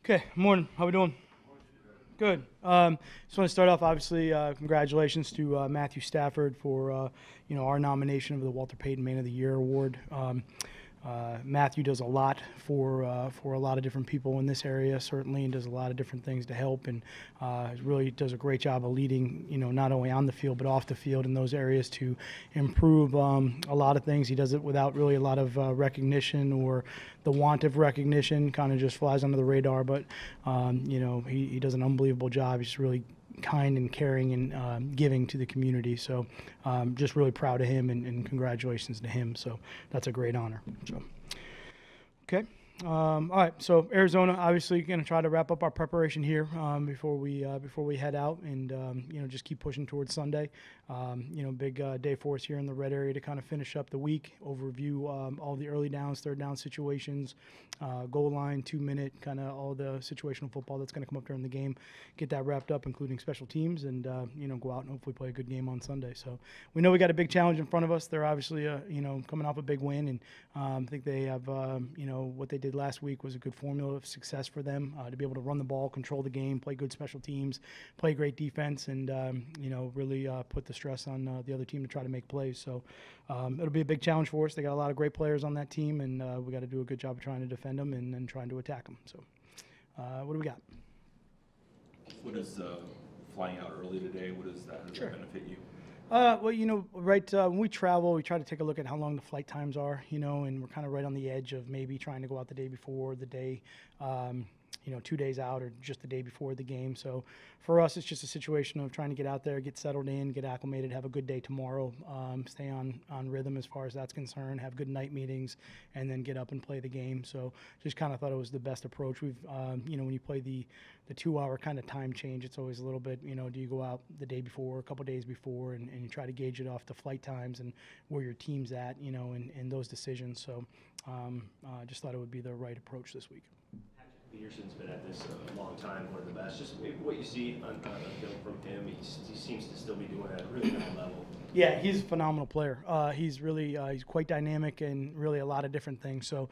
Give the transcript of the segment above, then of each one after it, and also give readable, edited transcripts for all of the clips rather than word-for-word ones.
Okay, morning. How we doing? Good. Just want to start off. Obviously, congratulations to Matthew Stafford for our nomination of the Walter Payton Man of the Year award. Matthew does a lot for a lot of different people in this area, certainly, and does a lot of different things to help, and really does a great job of leading, not only on the field but off the field in those areas to improve a lot of things. He does it without really a lot of recognition or the want of recognition. Kind of just flies under the radar, but he does an unbelievable job. He's really kind and caring and giving to the community. So just really proud of him and congratulations to him. So that's a great honor. So, okay. All right, so Arizona, obviously, going to try to wrap up our preparation here before we head out, and just keep pushing towards Sunday. Big day for us here in the red area to kind of finish up the week, overview all the early downs, third down situations, goal line, 2-minute, kind of all the situational football that's going to come up during the game. Get that wrapped up, including special teams, and go out and hopefully play a good game on Sunday. So we know we got a big challenge in front of us. They're obviously coming off a big win, and I think they have what they did last week was a good formula of success for them to be able to run the ball, control the game, play good special teams, play great defense, and really put the stress on the other team to try to make plays. So it'll be a big challenge for us. They got a lot of great players on that team, and we got to do a good job of trying to defend them and then trying to attack them. So what do we got? What is flying out early today? What is that? How does that benefit you? When we travel, we try to take a look at how long the flight times are, and we're kind of right on the edge of maybe trying to go out the day before, the day, 2 days out, or just the day before the game. So for us, it's just a situation of trying to get out there, get settled in, get acclimated, have a good day tomorrow, stay on rhythm as far as that's concerned, have good night meetings, and then get up and play the game. So just kind of thought it was the best approach. We've, when you play the 2-hour kind of time change, it's always a little bit, do you go out the day before, a couple days before, and you try to gauge it off the flight times and where your team's at, and those decisions. So just thought it would be the right approach this week. Peterson's been at this a long time, one of the best. Just maybe what you see on the film from him, he seems to still be doing it at a really high level. Yeah, he's a phenomenal player. He's really he's quite dynamic and really a lot of different things. So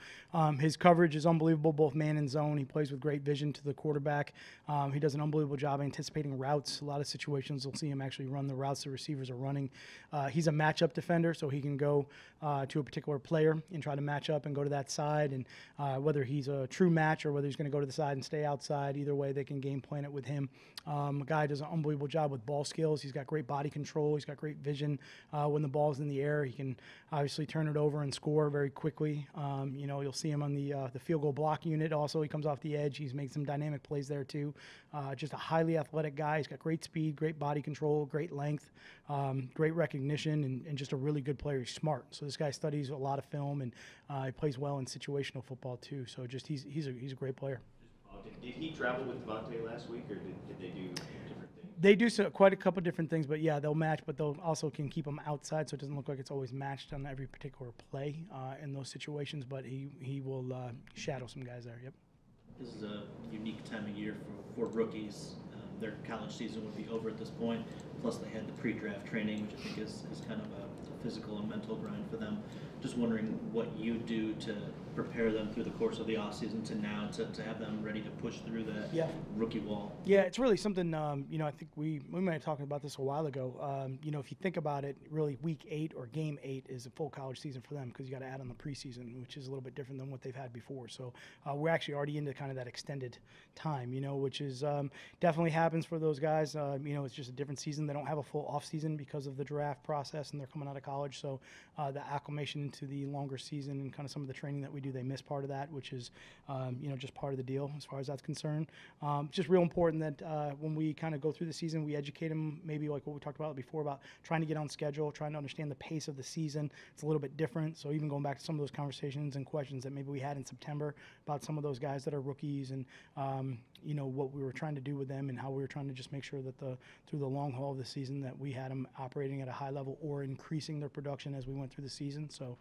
his coverage is unbelievable, both man and zone. He plays with great vision to the quarterback. He does an unbelievable job anticipating routes. A lot of situations you'll see him actually run the routes the receivers are running. He's a matchup defender, so he can go to a particular player and try to match up and go to that side. And whether he's a true match or whether he's going to go to the side and stay outside, either way they can game plan it with him. A guy does an unbelievable job with ball skills. He's got great body control. He's got great vision. When the ball's in the air, he can obviously turn it over and score very quickly. You'll see him on the field goal block unit. Also, he comes off the edge. He's made some dynamic plays there too. Just a highly athletic guy. He's got great speed, great body control, great length, great recognition, and just a really good player. He's smart. So this guy studies a lot of film, and he plays well in situational football too. So just he's a great player. Did he travel with Devontae last week, or did they do different things? They do quite a couple different things, but yeah, they'll match, but they'll also can keep them outside, so it doesn't look like it's always matched on every particular play in those situations. But he will shadow some guys there. Yep. This is a unique time of year for rookies. Their college season would be over at this point. Plus, they had the pre-draft training, which I think is kind of a physical and mental grind for them. Just wondering what you do to prepare them through the course of the offseason to now to have them ready to push through that rookie wall. Yeah, it's really something, I think we might have talked about this a while ago. If you think about it, really week 8 or game 8 is a full college season for them because you got to add on the preseason, which is a little bit different than what they've had before. So we're actually already into kind of that extended time, which is definitely happens for those guys. It's just a different season. They don't have a full off season because of the draft process and they're coming out of college. So the acclimation into the longer season and kind of some of the training that we do, they miss part of that, which is, just part of the deal as far as that's concerned. Just real important that when we kind of go through the season, we educate them, maybe like what we talked about before, about trying to get on schedule, trying to understand the pace of the season. It's a little bit different. So even going back to some of those conversations and questions that maybe we had in September about some of those guys that are rookies and, what we were trying to do with them and how we were trying to just make sure that through the long haul of the season that we had them operating at a high level or increasing their production as we went through the season. So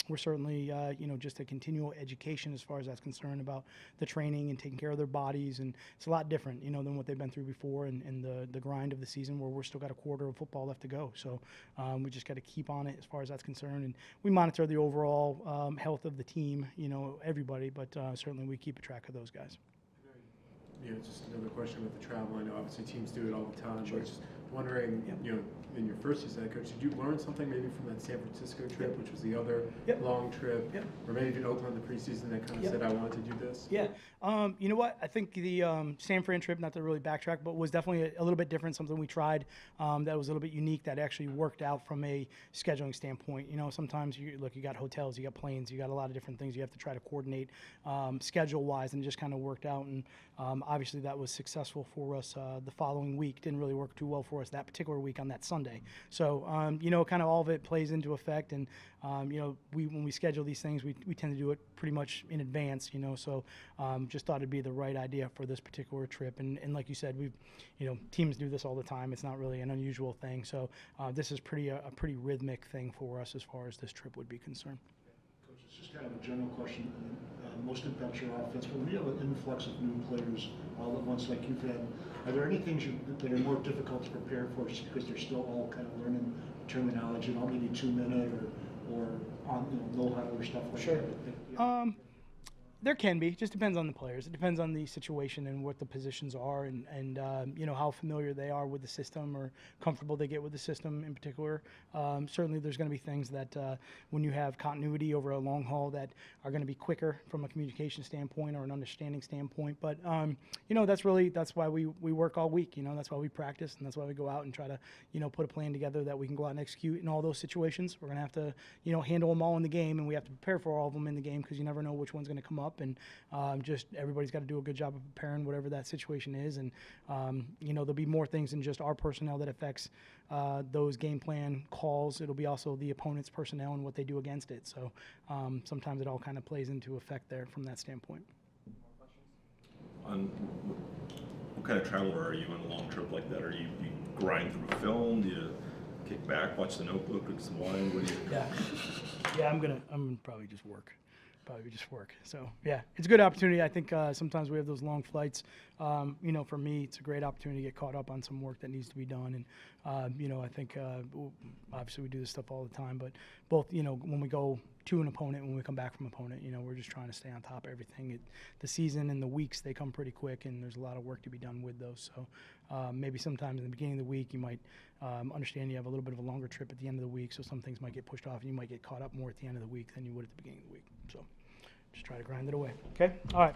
we're certainly, just a continual education as far as that's concerned about the training and taking care of their bodies. And it's a lot different, than what they've been through before and the grind of the season where we're still got a quarter of football left to go. So we just got to keep on it as far as that's concerned. And we monitor the overall health of the team, everybody, but certainly we keep a track of those guys. just another question about the travel. I know obviously teams do it all the time, Sure. but just wondering, Yep. In your first season as head coach, did you learn something maybe from that San Francisco trip, Yep. which was the other Yep. long trip, Yep. or maybe in Oakland the preseason that kind of Yep. said, I wanted to do this? Yeah. You know what? I think the San Fran trip, not to really backtrack, but was definitely a little bit different, something we tried that was a little bit unique that actually worked out from a scheduling standpoint. Sometimes you got hotels, you got planes, you got a lot of different things you have to try to coordinate schedule-wise, and it just kind of worked out. And obviously that was successful for us the following week. Didn't really work too well for us that particular week on that Sunday. So, kind of all of it plays into effect. And, when we schedule these things, we tend to do it pretty much in advance, so just thought it'd be the right idea for this particular trip. And like you said, teams do this all the time. It's not really an unusual thing. So this is a pretty rhythmic thing for us as far as this trip would be concerned. Coach, it's just kind of a general question. Most impacts your offense, but when you have an influx of new players all at once like you've had, are there any things that are more difficult to prepare for just because they're still all kind of learning terminology, maybe 2-minute or on know how or stuff like Sure. that? There can be. Just depends on the players. It depends on the situation and what the positions are, and how familiar they are with the system or comfortable they get with the system in particular. Certainly, there's going to be things that when you have continuity over a long haul that are going to be quicker from a communication standpoint or an understanding standpoint. But that's why we work all week. That's why we practice, and that's why we go out and try to put a plan together that we can go out and execute in all those situations. We're going to have to handle them all in the game, and we have to prepare for all of them in the game because you never know which one's going to come up. And just everybody's got to do a good job of preparing whatever that situation is. And there'll be more things than just our personnel that affects those game plan calls. It'll be also the opponent's personnel and what they do against it. So sometimes it all kind of plays into effect there from that standpoint. What kind of traveler are you on a long trip like that? Are you grind through film? Do you kick back, watch The Notebook, drink some wine? What do you? Yeah. I'm gonna probably just work. So yeah, it's a good opportunity. I think sometimes we have those long flights. For me, it's a great opportunity to get caught up on some work that needs to be done. And I think obviously we do this stuff all the time, but both when we go to an opponent, when we come back from an opponent, we're just trying to stay on top of everything. The season and the weeks, they come pretty quick, and there's a lot of work to be done with those. So maybe sometimes in the beginning of the week, you might understand you have a little bit of a longer trip at the end of the week, so some things might get pushed off, and you might get caught up more at the end of the week than you would at the beginning of the week. So just try to grind it away. Okay? All right.